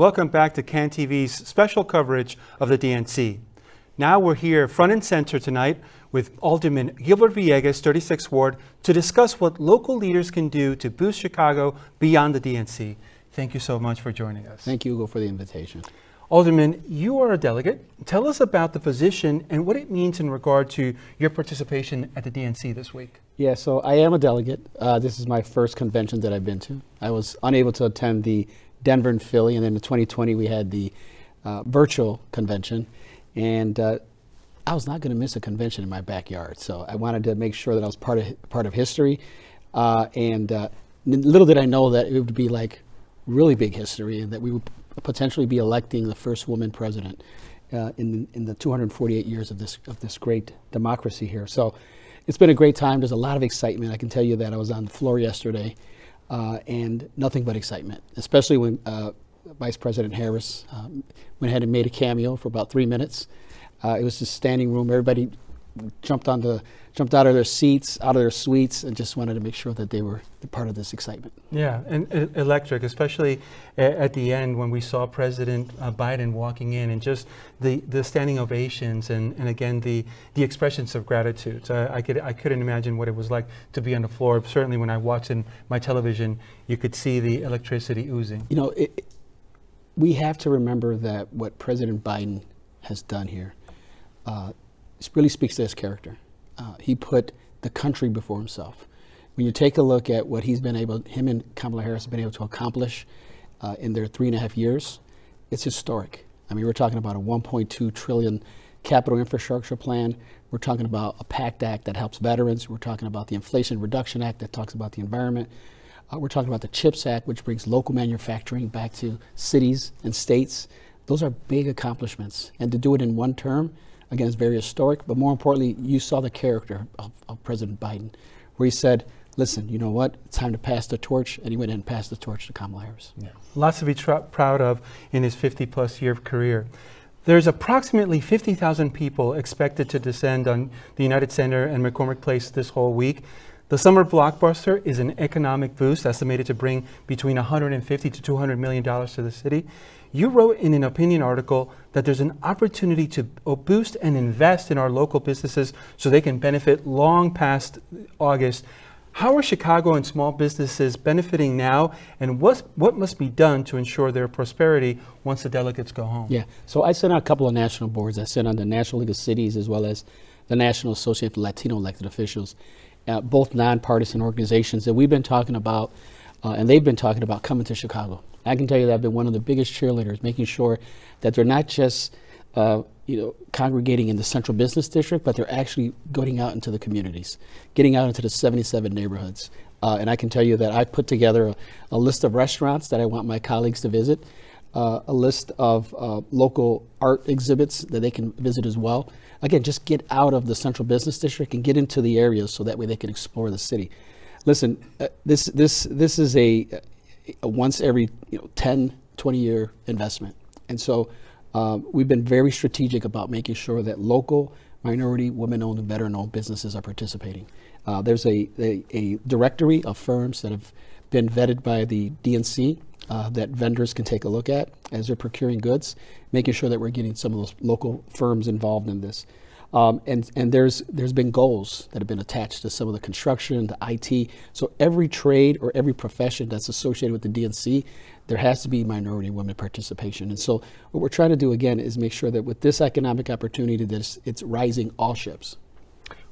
Welcome back to CAN TV's special coverage of the DNC. Now we're here front and center tonight with Alderman Gilbert Villegas, 36th Ward, to discuss what local leaders can do to boost Chicago beyond the DNC. Thank you so much for joining us. Thank you, Hugo, for the invitation. Alderman, you are a delegate. Tell us about the position and what it means in regard to your participation at the DNC this week. Yeah, so I am a delegate. This is my first convention that I've been to. I was unable to attend the Denver and Philly, and then in 2020 we had the virtual convention, and I was not going to miss a convention in my backyard. So I wanted to make sure that I was part of history, and little did I know that it would be like really big history, and that we would potentially be electing the first woman president in the 248 years of this great democracy here. So it's been a great time. There's a lot of excitement. I can tell you that I was on the floor yesterday, and nothing but excitement, especially when Vice President Harris went ahead and made a cameo for about 3 minutes. It was just standing room. Everybody jumped out of their seats, out of their suites, and just wanted to make sure that they were part of this excitement. Yeah, and electric, especially at the end when we saw President Biden walking in, and just the standing ovations, and again the expressions of gratitude. So I couldn't imagine what it was like to be on the floor. Certainly when I watched in my television, you could see the electricity oozing. You know, we have to remember that what President Biden has done here really speaks to his character. He put the country before himself. When you take a look at what him and Kamala Harris have been able to accomplish in their 3.5 years, it's historic. I mean, we're talking about a $1.2 trillion capital infrastructure plan. We're talking about a PACT Act that helps veterans. We're talking about the Inflation Reduction Act that talks about the environment. We're talking about the CHIPS Act, which brings local manufacturing back to cities and states. Those are big accomplishments. And to do it in one term, again, it's very historic, but more importantly, you saw the character of President Biden, where he said, listen, you know what, it's time to pass the torch, and he went and passed the torch to Kamala Harris. Yeah. Lots to be proud of in his 50-plus year career. There's approximately 50,000 people expected to descend on the United Center and McCormick Place this whole week. The summer blockbuster is an economic boost estimated to bring between $150 to $200 million to the city. You wrote in an opinion article that there's an opportunity to boost and invest in our local businesses so they can benefit long past August. How are Chicago and small businesses benefiting now, and what must be done to ensure their prosperity once the delegates go home? Yeah, so I sit on a couple of national boards. I sit on the National League of Cities as well as the National Association of Latino Elected Officials, both nonpartisan organizations that we've been talking about, and they've been talking about coming to Chicago. I can tell you that I've been one of the biggest cheerleaders, making sure that they're not just congregating in the central business district, but they're actually going out into the communities, getting out into the 77 neighborhoods. And I can tell you that I've put together a list of restaurants that I want my colleagues to visit, a list of local art exhibits that they can visit as well. Again, just get out of the central business district and get into the areas so that way they can explore the city. Listen, this is a once every 10, 20-year investment. And so we've been very strategic about making sure that local, minority, women-owned, and veteran-owned businesses are participating. There's a directory of firms that have been vetted by the DNC that vendors can take a look at as they're procuring goods, making sure that we're getting some of those local firms involved in this. And there's been goals that have been attached to some of the construction, the IT. So every trade or every profession that's associated with the DNC, there has to be minority women participation. And so what we're trying to do again is make sure that with this economic opportunity that it's rising all ships.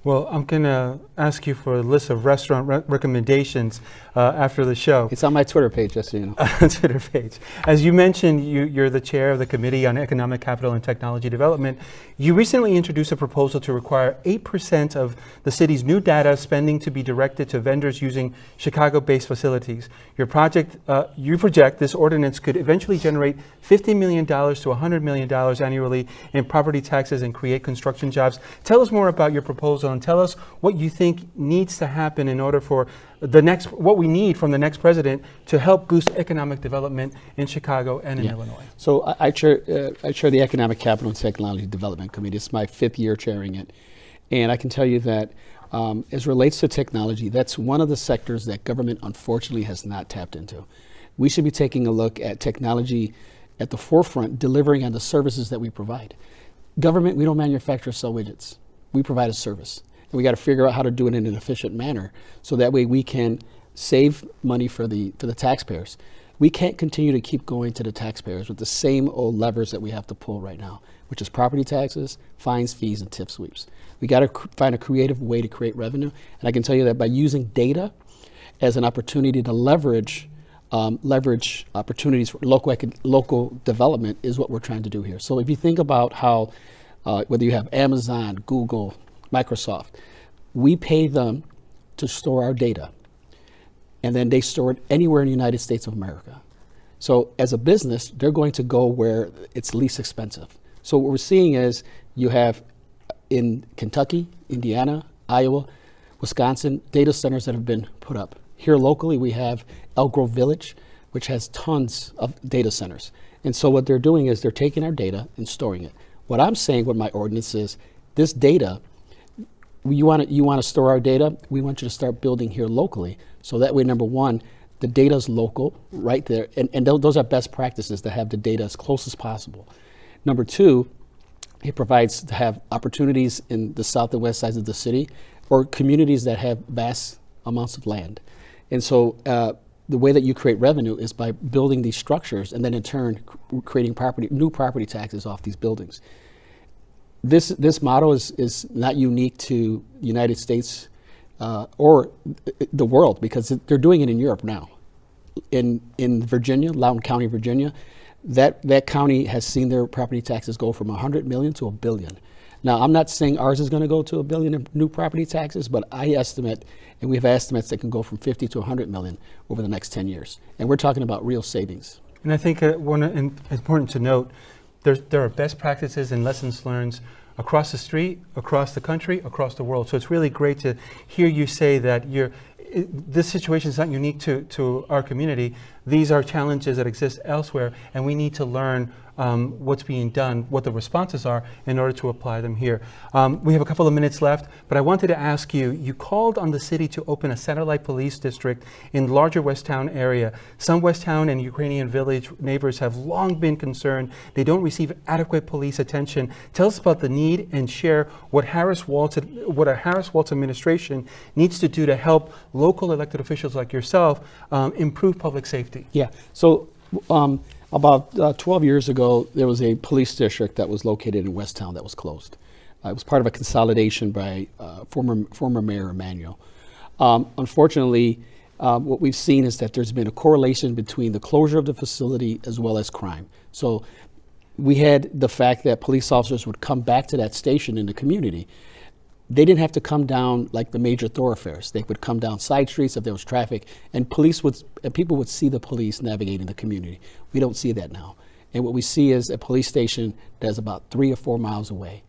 Well, I'm going to ask you for a list of restaurant recommendations after the show. It's on my Twitter page, just so you know. Twitter page. As you mentioned, you're the chair of the Committee on Economic Capital and Technology Development. You recently introduced a proposal to require 8% of the city's new data spending to be directed to vendors using Chicago-based facilities. You project this ordinance could eventually generate $50 million to $100 million annually in property taxes and create construction jobs. Tell us more about your proposal and tell us what you think needs to happen in order for what we need from the next president to help boost economic development in Chicago and in Illinois. So I chair the Economic Capital and Technology Development Committee. It's my 5th year chairing it. And I can tell you that as relates to technology, that's one of the sectors that government unfortunately has not tapped into. We should be taking a look at technology at the forefront delivering on the services that we provide. Government, we don't manufacture or sell widgets. We provide a service. And we got to figure out how to do it in an efficient manner so that way we can save money for the taxpayers. We can't continue to keep going to the taxpayers with the same old levers that we have to pull right now, which is property taxes, fines, fees, and tip sweeps. We got to find a creative way to create revenue. And I can tell you that by using data as an opportunity to leverage opportunities for local development is what we're trying to do here. So if you think about how, whether you have Amazon, Google, Microsoft, we pay them to store our data, and then they store it anywhere in the United States of America. So as a business, they're going to go where it's least expensive. So what we're seeing is you have in Kentucky, Indiana, Iowa, Wisconsin, data centers that have been put up. Here locally, we have Elk Grove Village, which has tons of data centers. And so what they're doing is they're taking our data and storing it. What I'm saying with my ordinance is this data, you want to store our data, we want you to start building here locally. So that way, number one, the data is local right there. And those are best practices to have the data as close as possible. Number two, it provides to have opportunities in the south and west sides of the city or communities that have vast amounts of land. And so the way that you create revenue is by building these structures and then in turn creating new property taxes off these buildings. This model is not unique to the United States or the world because they're doing it in Europe now. In Virginia, Loudoun County, Virginia, that county has seen their property taxes go from 100 million to $1 billion. Now, I'm not saying ours is going to go to $1 billion in new property taxes, but I estimate, and we have estimates that can go from 50 to 100 million over the next 10 years. And we're talking about real savings. And I think important to note, there are best practices and lessons learned across the street, across the country, across the world. So it's really great to hear you say that this situation is not unique to our community. These are challenges that exist elsewhere, and we need to learn what's being done, what the responses are in order to apply them here. We have a couple of minutes left, but I wanted to ask you, you called on the city to open a satellite police district in the larger Westtown area. Some Westtown and Ukrainian Village neighbors have long been concerned they don't receive adequate police attention. Tell us about the need and share what a Harris-Walz administration needs to do to help local elected officials like yourself improve public safety. Yeah, so about 12 years ago, there was a police district that was located in Westtown that was closed. It was part of a consolidation by former Mayor Emanuel. Unfortunately, what we've seen is that there's been a correlation between the closure of the facility as well as crime. So we had the fact that police officers would come back to that station in the community. They didn't have to come down like the major thoroughfares. They would come down side streets if there was traffic, and people would see the police navigating the community. We don't see that now. And what we see is a police station that's about 3 or 4 miles away.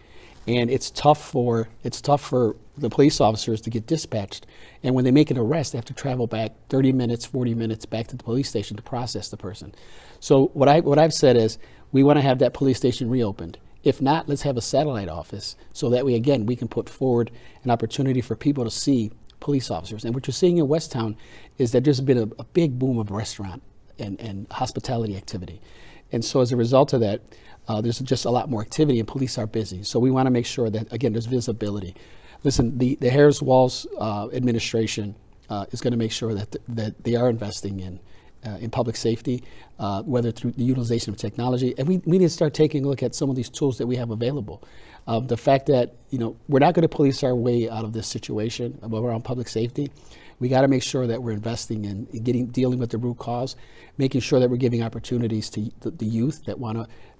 And it's tough for the police officers to get dispatched. And when they make an arrest, they have to travel back 30 minutes, 40 minutes back to the police station to process the person. So what I've said is we want to have that police station reopened. If not, let's have a satellite office so that way, again, we can put forward an opportunity for people to see police officers. And what you're seeing in Westtown is that there's been a big boom of restaurant and hospitality activity. And so as a result of that, there's just a lot more activity and police are busy. So we want to make sure that, again, there's visibility. Listen, the Harris-Walz administration is going to make sure that they are investing in public safety, whether through the utilization of technology. And we need to start taking a look at some of these tools that we have available. The fact that, we're not going to police our way out of this situation around public safety. We got to make sure that we're investing in dealing with the root cause, making sure that we're giving opportunities to the youth that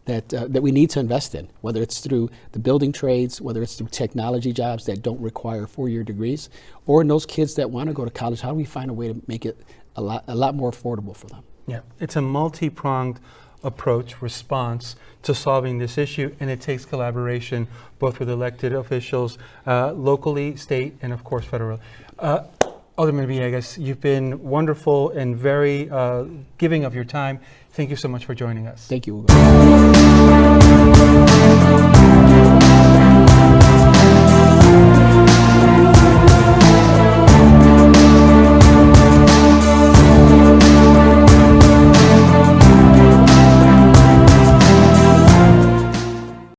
that we need to invest in, whether it's through the building trades, whether it's through technology jobs that don't require 4-year degrees, or in those kids that want to go to college, how do we find a way to make it a lot more affordable for them? Yeah, it's a multi-pronged approach, response to solving this issue, and it takes collaboration both with elected officials, locally, state, and of course federal. Alderman Villegas, you've been wonderful and very giving of your time. Thank you so much for joining us. Thank you.